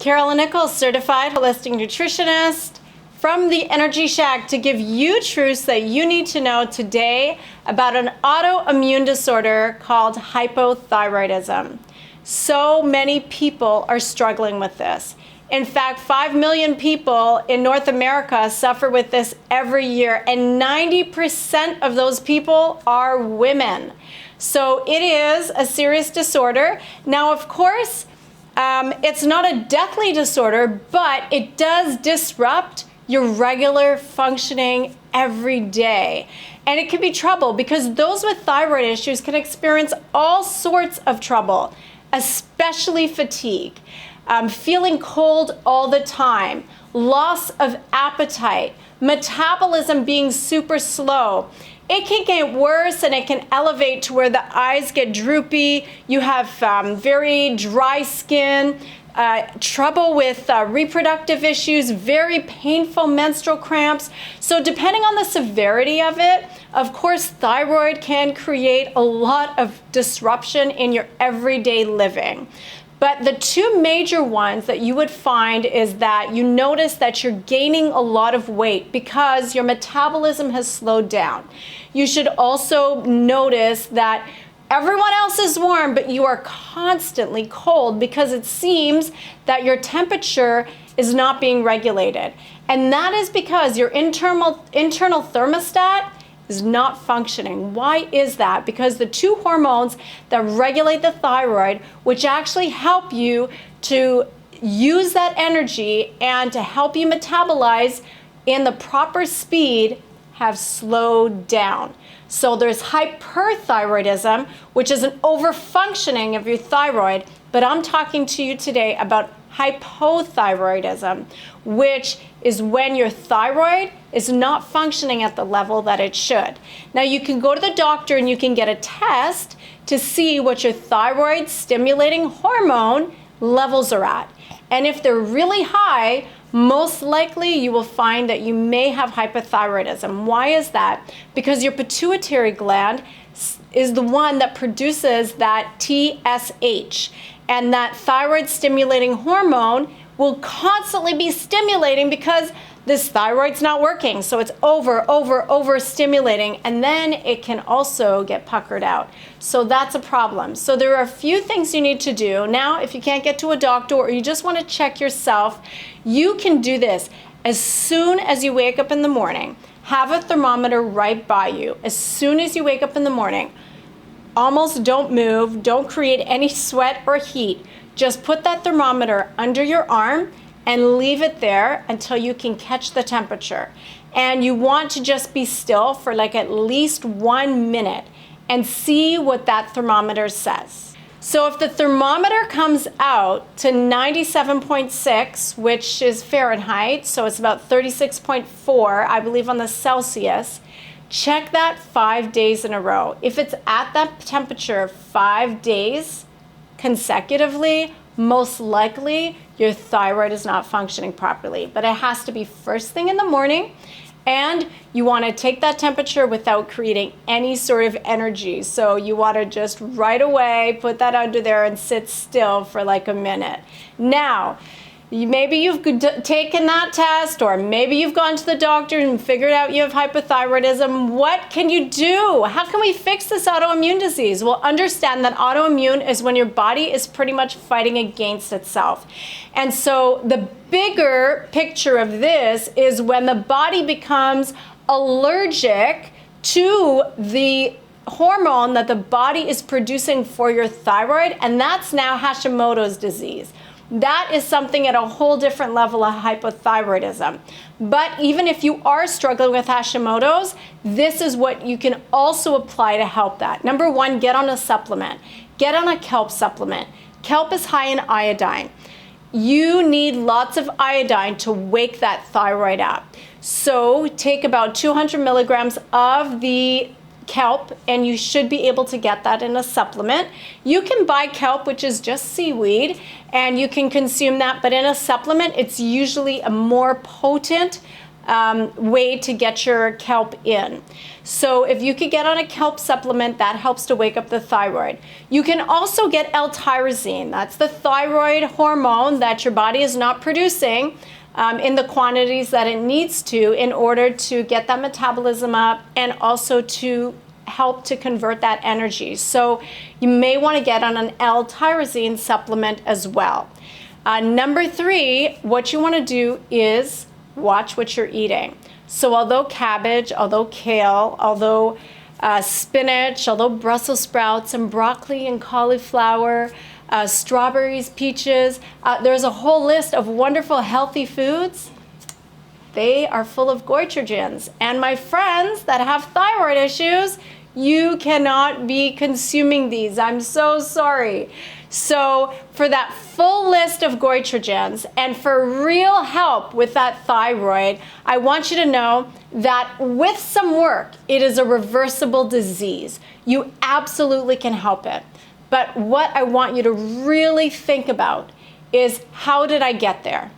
Carolyn Nichols, certified holistic nutritionist from the Energy Shack, to give you truths that you need to know today about an autoimmune disorder called hypothyroidism. So many people are struggling with this. In fact, 5 million people in North America suffer with this every year, and 90% of those people are women. So it is a serious disorder. Now, of course, it's not a deathly disorder, but it does disrupt your regular functioning every day. And it can be trouble because those with thyroid issues can experience all sorts of trouble, especially fatigue, feeling cold all the time, loss of appetite, metabolism being super slow. It can get worse and it can elevate to where the eyes get droopy, you have very dry skin, trouble with reproductive issues, very painful menstrual cramps. So depending on the severity of it, of course, thyroid can create a lot of disruption in your everyday living. But the two major ones that you would find is that you notice that you're gaining a lot of weight because your metabolism has slowed down. You should also notice that everyone else is warm, but you are constantly cold because it seems that your temperature is not being regulated. And that is because your internal thermostat is not functioning. Why is that? Because the two hormones that regulate the thyroid, which actually help you to use that energy and to help you metabolize in the proper speed, have slowed down. So there's hyperthyroidism, which is an overfunctioning of your thyroid, but I'm talking to you today about hypothyroidism, which is when your thyroid is not functioning at the level that it should. Now you can go to the doctor and you can get a test to see what your thyroid stimulating hormone levels are at. And if they're really high, most likely you will find that you may have hypothyroidism. Why is that? Because your pituitary gland is the one that produces that TSH. And that thyroid stimulating hormone will constantly be stimulating because this thyroid's not working. So it's over stimulating, and then it can also get puckered out. So that's a problem. So there are a few things you need to do. Now, if you can't get to a doctor or you just want to check yourself, you can do this. As soon as you wake up in the morning, have a thermometer right by you. As soon as you wake up in the morning, almost don't move, don't create any sweat or heat. Just put that thermometer under your arm and leave it there until you can catch the temperature. And you want to just be still for like at least 1 minute and see what that thermometer says. So if the thermometer comes out to 97.6, which is Fahrenheit, so it's about 36.4, I believe, on the Celsius, check that 5 days in a row. If it's at that temperature 5 days consecutively, most likely your thyroid is not functioning properly. But it has to be first thing in the morning, and you want to take that temperature without creating any sort of energy. So you want to just right away put that under there and sit still for like a minute. Now, maybe you've taken that test, or maybe you've gone to the doctor and figured out you have hypothyroidism. What can you do? How can we fix this autoimmune disease? Well, understand that autoimmune is when your body is pretty much fighting against itself. And so the bigger picture of this is when the body becomes allergic to the hormone that the body is producing for your thyroid, and that's now Hashimoto's disease. That is something at a whole different level of hypothyroidism. But even if you are struggling with Hashimoto's, this is what you can also apply to help that. Number one, get on a supplement. Get on a Kelp supplement. Kelp is high in iodine. You need lots of iodine to wake that thyroid up. So take about 200 milligrams of the kelp, and you should be able to get that in a supplement. You can buy kelp, which is just seaweed, and you can consume that, but in a supplement, it's usually a more potent way to get your kelp in. So if you could get on a kelp supplement, that helps to wake up the thyroid. You can also get L-tyrosine. That's the thyroid hormone that your body is not producing in the quantities that it needs to in order to get that metabolism up and also to help to convert that energy. So you may want to get on an L-tyrosine supplement as well. Number 3, what you want to do is watch what you're eating. So although cabbage, although kale, although spinach, although Brussels sprouts and broccoli and cauliflower, strawberries, peaches, there's a whole list of wonderful healthy foods. They are full of goitrogens. And my friends that have thyroid issues, you cannot be consuming these. I'm so sorry. So for that full list of goitrogens and for real help with that thyroid, I want you to know that with some work, it is a reversible disease. You absolutely can help it. But what I want you to really think about is, how did I get there?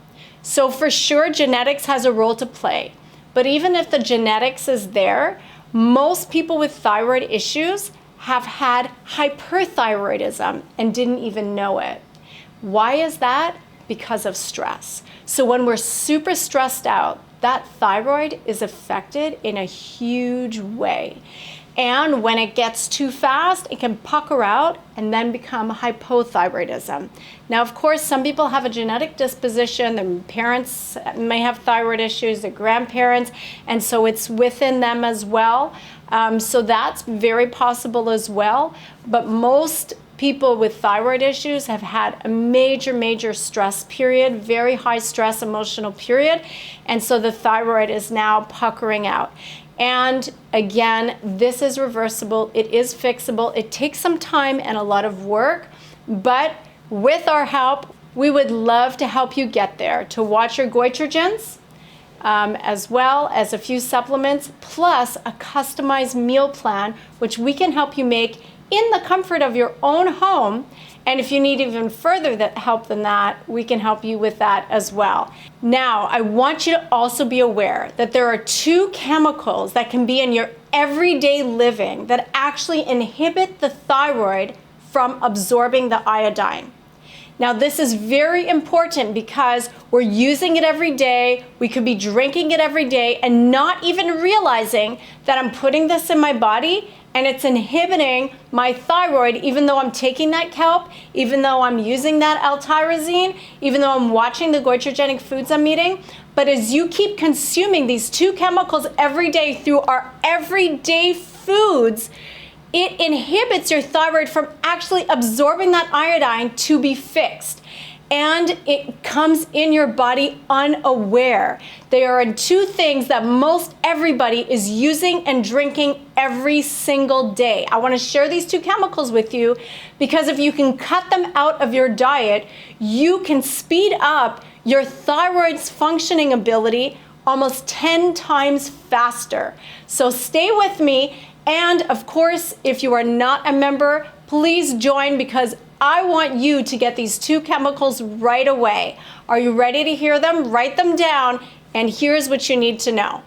So for sure, genetics has a role to play. But even if the genetics is there, most people with thyroid issues have had hyperthyroidism and didn't even know it. Why is that? Because of stress. So when we're super stressed out, that thyroid is affected in a huge way. And when it gets too fast, it can pucker out and then become hypothyroidism. Now, of course, some people have a genetic disposition. Their parents may have thyroid issues, their grandparents, and so it's within them as well. So that's very possible as well. But most people with thyroid issues have had a major stress period, very high stress emotional period. And so the thyroid is now puckering out. And again, this is reversible. It is fixable. It takes some time and a lot of work, but with our help, we would love to help you get there, to watch your goitrogens, as well as a few supplements, plus a customized meal plan, which we can help you make in the comfort of your own home. And if you need even further help than that, we can help you with that as well. Now, I want you to also be aware that there are 2 chemicals that can be in your everyday living that actually inhibit the thyroid from absorbing the iodine. Now, this is very important because we're using it every day. We could be drinking it every day and not even realizing that I'm putting this in my body and it's inhibiting my thyroid, even though I'm taking that kelp, even though I'm using that L-tyrosine, even though I'm watching the goitrogenic foods I'm eating. But as you keep consuming these 2 chemicals every day through our everyday foods, it inhibits your thyroid from actually absorbing that iodine to be fixed. And it comes in your body unaware. They are 2 things that most everybody is using and drinking every single day. I want to share these 2 chemicals with you because if you can cut them out of your diet, you can speed up your thyroid's functioning ability almost 10 times faster. So stay with me. And of course, if you are not a member, please join because I want you to get these 2 chemicals right away. Are you ready to hear them? Write them down, and here's what you need to know.